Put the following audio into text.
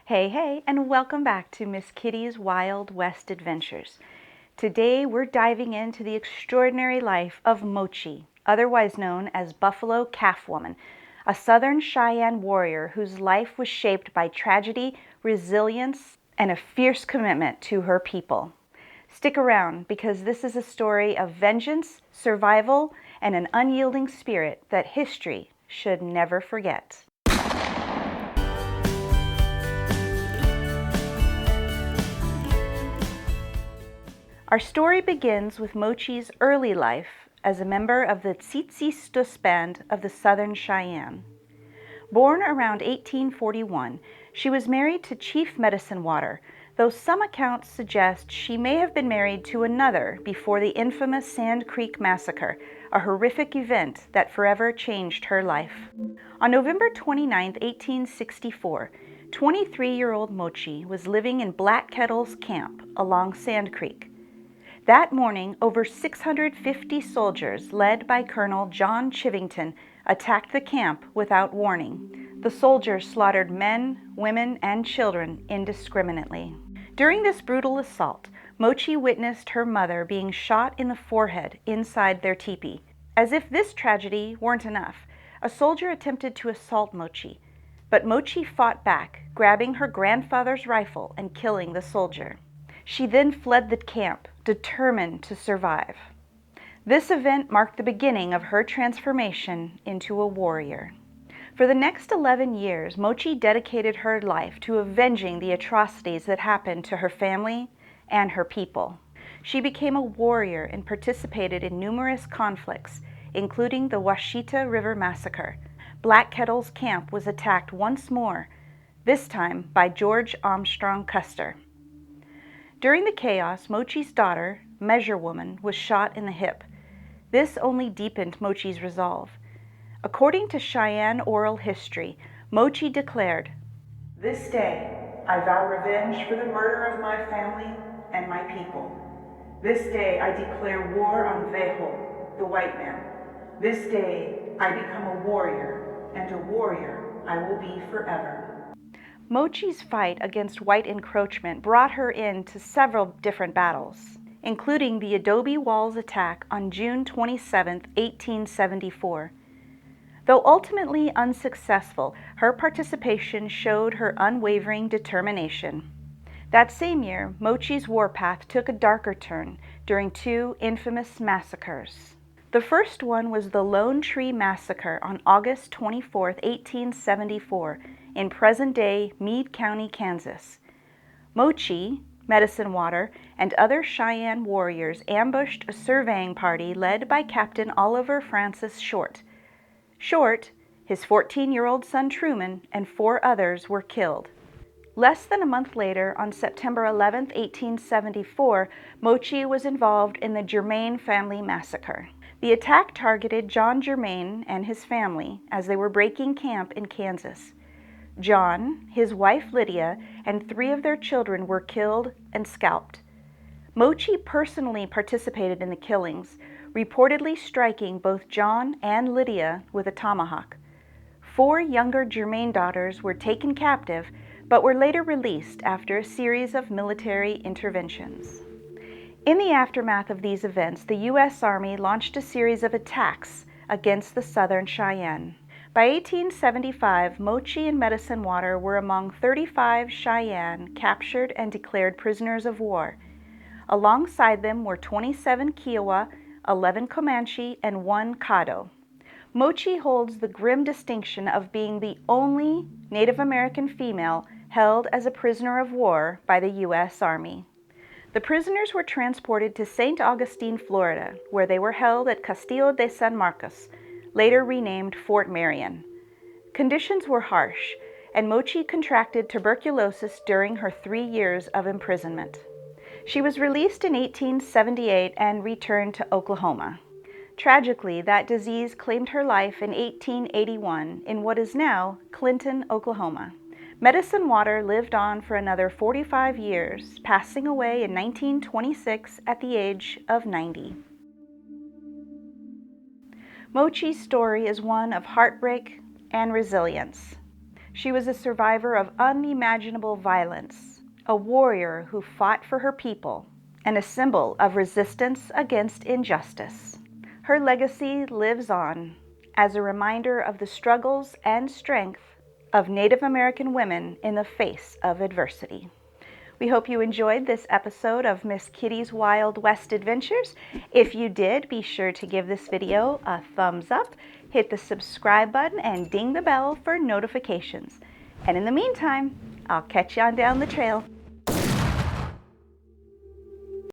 Hey, and welcome back to Miss Kitty's Wild West Adventures. Today we're diving into the extraordinary life of Mochi, otherwise known as Buffalo Calf Woman, a Southern Cheyenne warrior whose life was shaped by tragedy, resilience, and a fierce commitment to her people. Stick around because this is a story of vengeance, survival, and an unyielding spirit that history should never forget. Our story begins with Mochi's early life as a member of the Tsitsistus band of the Southern Cheyenne. Born around 1841, she was married to Chief Medicine Water, though some accounts suggest she may have been married to another before the infamous Sand Creek Massacre, a horrific event that forever changed her life. On November 29, 1864, 23-year-old Mochi was living in Black Kettle's camp along Sand Creek. That morning, over 650 soldiers, led by Colonel John Chivington, attacked the camp without warning. The soldiers slaughtered men, women, and children indiscriminately. During this brutal assault, Mochi witnessed her mother being shot in the forehead inside their teepee. As if this tragedy weren't enough, a soldier attempted to assault Mochi, but Mochi fought back, grabbing her grandfather's rifle and killing the soldier. She then fled the camp, determined to survive. This event marked the beginning of her transformation into a warrior. For the next 11 years, Mochi dedicated her life to avenging the atrocities that happened to her family and her people. She became a warrior and participated in numerous conflicts, including the Washita River Massacre. Black Kettle's camp was attacked once more, this time by George Armstrong Custer. During the chaos, Mochi's daughter, Measure Woman, was shot in the hip. This only deepened Mochi's resolve. According to Cheyenne oral history, Mochi declared, "This day I vow revenge for the murder of my family and my people. This day I declare war on Vejo, the white man. This day I become a warrior, and a warrior I will be forever." Mochi's fight against white encroachment brought her into several different battles, including the Adobe Walls attack on June 27, 1874. Though ultimately unsuccessful, her participation showed her unwavering determination. That same year, Mochi's warpath took a darker turn during two infamous massacres. The first one was the Lone Tree Massacre on August 24, 1874, in present-day Meade County, Kansas. Mochi, Medicine Water, and other Cheyenne warriors ambushed a surveying party led by Captain Oliver Francis Short. Short, his 14-year-old son Truman, and 4 others were killed. Less than a month later, on September 11, 1874, Mochi was involved in the Germaine family massacre. The attack targeted John Germaine and his family as they were breaking camp in Kansas. John, his wife Lydia, and 3 of their children were killed and scalped. Mochi personally participated in the killings, reportedly striking both John and Lydia with a tomahawk. 4 younger Germaine daughters were taken captive, but were later released after a series of military interventions. In the aftermath of these events, the U.S. Army launched a series of attacks against the Southern Cheyenne. By 1875, Mochi and Medicine Water were among 35 Cheyenne captured and declared prisoners of war. Alongside them were 27 Kiowa, 11 Comanche, and 1 Caddo. Mochi holds the grim distinction of being the only Native American female held as a prisoner of war by the U.S. Army. The prisoners were transported to St. Augustine, Florida, where they were held at Castillo de San Marcos, later renamed Fort Marion. Conditions were harsh, and Mochi contracted tuberculosis during her 3 years of imprisonment. She was released in 1878 and returned to Oklahoma. Tragically, that disease claimed her life in 1881 in what is now Clinton, Oklahoma. Medicine Water lived on for another 45 years, passing away in 1926 at the age of 90. Mochi's story is one of heartbreak and resilience. She was a survivor of unimaginable violence, a warrior who fought for her people, and a symbol of resistance against injustice. Her legacy lives on as a reminder of the struggles and strength of Native American women in the face of adversity. We hope you enjoyed this episode of Miss Kitty's Wild West Adventures. If you did, be sure to give this video a thumbs up, hit the subscribe button, and ding the bell for notifications. And in the meantime, I'll catch you on down the trail.